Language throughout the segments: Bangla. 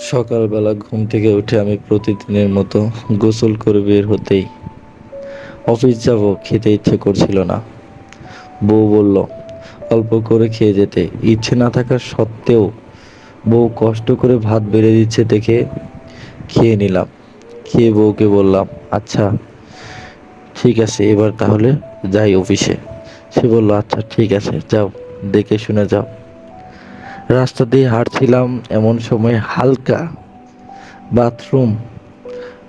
সকালবেলা ঘুম থেকে উঠে আমি প্রতিদিনের মতো গোসল করে বের হতেই অফিস যাব, খেতে ইচ্ছে করছিল না। বউ বলল অল্প করে খেয়ে যেতে। ইচ্ছে না থাকা সত্ত্বেও বউ কষ্ট করে ভাত বেড়ে দিচ্ছে দেখে খেয়ে নিলাম। খেয়ে বউকে বললাম, আচ্ছা ঠিক আছে, এবার তাহলে যাই অফিসে। সে বলল, আচ্ছা ঠিক আছে যাও, দেখে শুনে যাও। রাস্তা দিয়ে হাঁটছিলাম, এমন সময় হালকা বাথরুম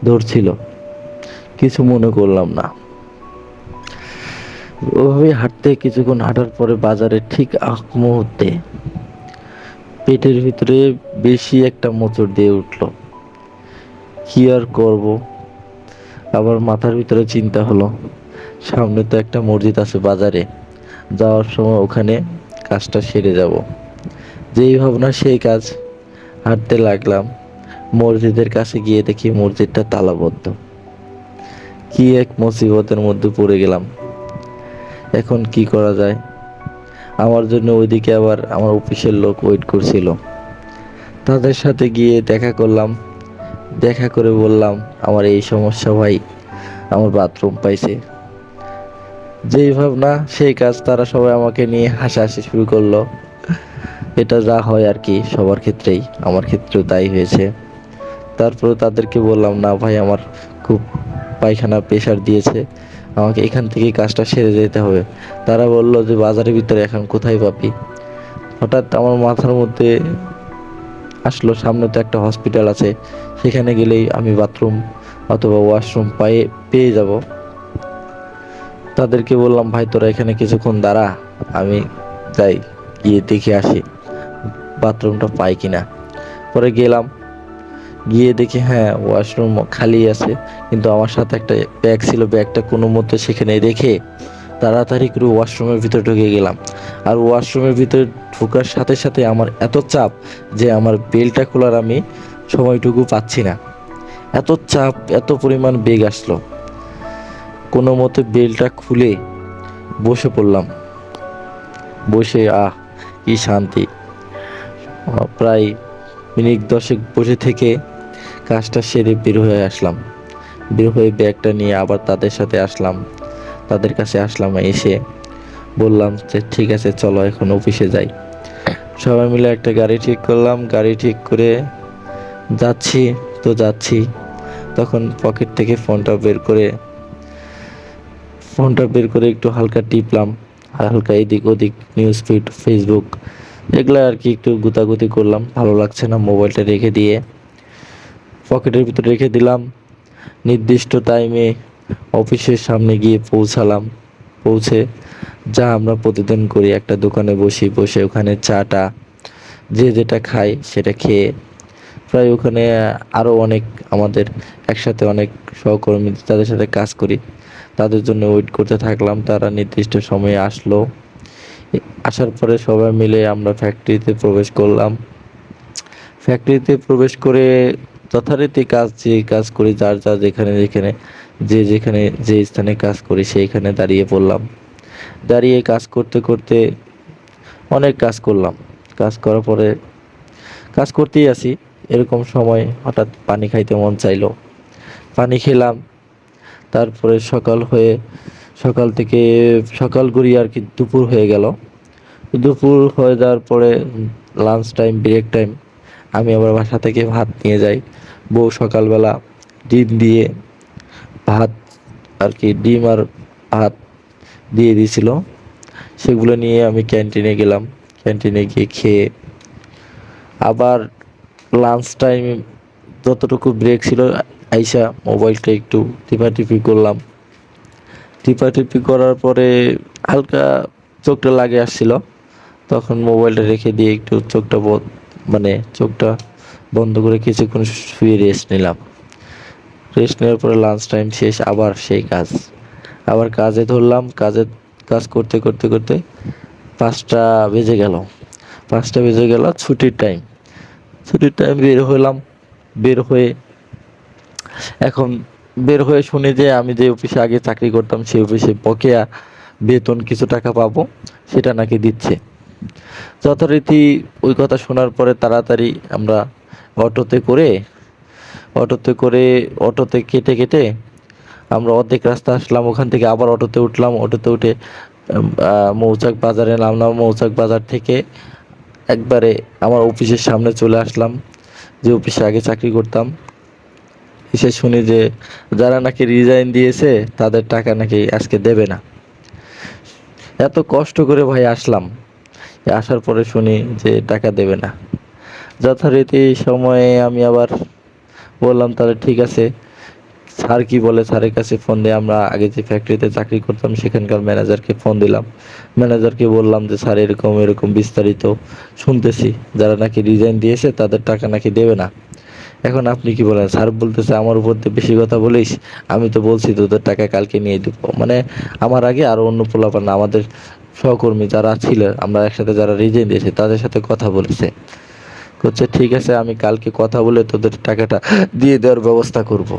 ধরছিল। কিছু মনে করলাম না। ওভাবে হাঁটতে কিছুক্ষণ হাঁটার পরে বাজারে ঠিক আগ মুহূর্তে পেটের ভিতরে বেশি একটা মোচড় দিয়ে উঠলো। কি আর করব। আবার মাথার ভিতরে চিন্তা হলো, সামনে তো একটা মসজিদ আছে বাজারে, যাওয়ার সময় ওখানে কাজটা সেরে যাব। যেই ভাবনা সেই কাজ। হাঁটতে লাগলাম। মসজিদের কাছে গিয়ে দেখি মসজিদটা তালাবদ্ধ। কি এক মুসিবতের মধ্যে পড়ে গেলাম। এখন কি করা যায়? আমার জন্য ওইদিকে আবার আমার অফিসের লোক ওয়েট করছিল। তাদের সাথে গিয়ে দেখা করলাম। দেখা করে বললাম, আমার এই সমস্যা ভাই, আমার বাথরুম পাইছে। যেই ভাবনা সেই কাজ। তারা সবাই আমাকে নিয়ে হাসাহাসি শুরু করলো। এটা যা হয় আর কি, সবার ক্ষেত্রেই, আমার ক্ষেত্রেও তাই হয়েছে। তারপরে তাদেরকে বললাম, না ভাই, আমার খুব পায়খানা প্রেশার দিয়েছে, আমাকে এখান থেকে কাজটা সেরে যেতে হবে। তারা বলল যে বাজারের ভিতরে এখন কোথায় পাবি? হঠাৎ আমার মাথার মধ্যে আসলো, সামনে তো একটা হসপিটাল আছে, সেখানে গেলেই আমি বাথরুম অথবা ওয়াশরুম পেয়ে যাব। তাদেরকে বললাম, ভাই তোরা এখানে কিছুক্ষণ দাঁড়া, আমি যাই, গিয়ে দেখে আসি বাথরুমটা পাই কিনা। পরে গেলাম, গিয়ে দেখি হ্যাঁ, ওয়াশরুম খালি আছে, কিন্তু আমার সাথে একটা ব্যাগ ছিল, ব্যাগটা কোনো মতে সেখানে রেখে তাড়াতাড়ি করে ওয়াশরুমের ভিতরে ঢুকে গেলাম। আর ওয়াশরুমের ভিতরে ঢোকার সাথে সাথে আমার এত চাপ যে আমার বেলটা খোলার আমি সময়টুকু পাচ্ছি না। এত চাপ, এত পরিমাণ বেগ আসলো, কোনো মতে বেলটা খুলে বসে পড়লাম। বসে কি শান্তি। প্রায় মিনিট 10 বসে থেকে কাজটা সেরে বের হয়ে আসলাম। বের হয়ে ব্যাগটা নিয়ে আবার তাদের সাথে আসলাম, তাদের কাছে আসলাম। এসে বললাম যে ঠিক আছে চলো এখন অফিসে যাই। সবাই মিলে একটা গাড়ি ঠিক করলাম। গাড়ি ঠিক করে যাচ্ছি। তখন পকেট থেকে ফোনটা বের করে একটু হালকা টিপলাম। হালকা এদিক ওদিক নিউজ ফিড, ফেসবুক, এগুলো আর কি একটু গুতাগুতি করলাম। ভালো লাগছে না, মোবাইলটা রেখে দিয়ে পকেটের ভিতরে রেখে দিলাম। নির্দিষ্ট টাইমে অফিসের সামনে গিয়ে পৌঁছালাম। পৌঁছে যা আমরা প্রতিদিন করি, একটা দোকানে বসে ওখানে চাটা যে যেটা খায় সেটা খেয়ে, প্রায় ওখানে আরও অনেক আমাদের একসাথে অনেক সহকর্মী, তাদের সাথে কাজ করি, তাদের জন্য ওয়েট করতে থাকলাম। তারা নির্দিষ্ট সময়ে আসলো। আসার পরে সবাই মিলে আমরা ফ্যাক্টরিতে প্রবেশ করলাম। ফ্যাক্টরিতে প্রবেশ করে যথারীতি যে কাজ করি, যার যার যেখানে যে স্থানে কাজ করি সেইখানে দাঁড়িয়ে পড়লাম। দাঁড়িয়ে কাজ করতে করতে অনেক কাজ করলাম। কাজ করার পরে কাজ করতেই আছি, এরকম সময় হঠাৎ পানি খাইতে মন চাইলো। পানি খেলাম। তারপরে সকাল থেকে সকাল গড়িয়ে আর কি দুপুর হয়ে গেল। দুপুর হয়ে যাওয়ার পরে লাঞ্চ টাইম, ব্রেক টাইম, আমি আবার বাসা থেকে ভাত নিয়ে যাই। বউ সকালবেলা ডিম দিয়ে ভাত আর কি, ডিম আর ভাত দিয়ে দিয়েছিল, সেগুলো নিয়ে আমি ক্যান্টিনে গেলাম। ক্যান্টিনে গিয়ে খেয়ে আবার লাঞ্চ টাইম যতটুকু ব্রেক ছিল, আইসা মোবাইলটা একটু টিপাটিপি করলাম। টিপাটিপি করার পরে হালকা চোখটা লাগে আসছিল, তখন মোবাইলটা রেখে দিয়ে একটু চোখটা বন্ধ করে কিছুক্ষণ শুয়ে রেস্ট নিলাম। রেস্ট নেওয়ার পরে লাঞ্চ টাইম শেষ, আবার সেই কাজ। আবার কাজে ধরলাম। কাজ করতে করতে করতে 5টা বেজে গেল। 5টা বেজে গেল, ছুটির টাইম বের হলাম। বের হয়ে এখন বের হয়ে শুনি যে আমি যে অফিসে আগে চাকরি করতাম সেই অফিসে বকেয়া বেতন কিছু টাকা পাবো, সেটা নাকি দিচ্ছে। যথারীতি ওই কথা শোনার পরে তাড়াতাড়ি আমরা অটোতে করে অটোতে করে অটোতে কেটে কেটে আমরা অর্ধেক রাস্তা আসলাম, ওখান থেকে আবার অটোতে উঠলাম, অটোতে উঠে মৌচাক বাজারে নামলাম, মৌচাক বাজার থেকে একবারে আমার অফিসের সামনে চলে আসলাম, যে অফিসে আগে চাকরি করতাম। এসে শুনি যে যারা নাকি রিজাইন দিয়েছে তাদের টাকা নাকি আজকে দেবে না। এত কষ্ট করে ভাই আসলাম, আসার পরে শুনি যে টাকা দেবে না। যথারীতি সময়ে আমি আবার বললাম তাহলে ঠিক আছে, স্যার কি বলে স্যারের কাছে ফোন দিয়ে, আমরা আগে যে ফ্যাক্টরিতে চাকরি করতাম সেখানকার ম্যানেজারকে ফোন দিলাম। ম্যানেজারকে বললাম যে স্যার এরকম এরকম বিস্তারিত শুনতেছি, যারা নাকি রিজাইন দিয়েছে তাদের টাকা নাকি দেবে না। এখন আপনি কি বলেন? স্যার বলতেছে আমার উপর দিয়ে বেশি কথা বলিস, আমি তো বলছি তোদের টাকা কালকে নিয়ে দেবো। মানে আমার আগে আরো অন্য পোলাপান আমাদের সহকর্মী যারা ছিল, আমরা একসাথে যারা রিজাইন দিয়েছে তাদের সাথে কথা বলেছে, করছে ঠিক আছে আমি কালকে কথা বলে তোদের টাকাটা দিয়ে দেওয়ার ব্যবস্থা করব।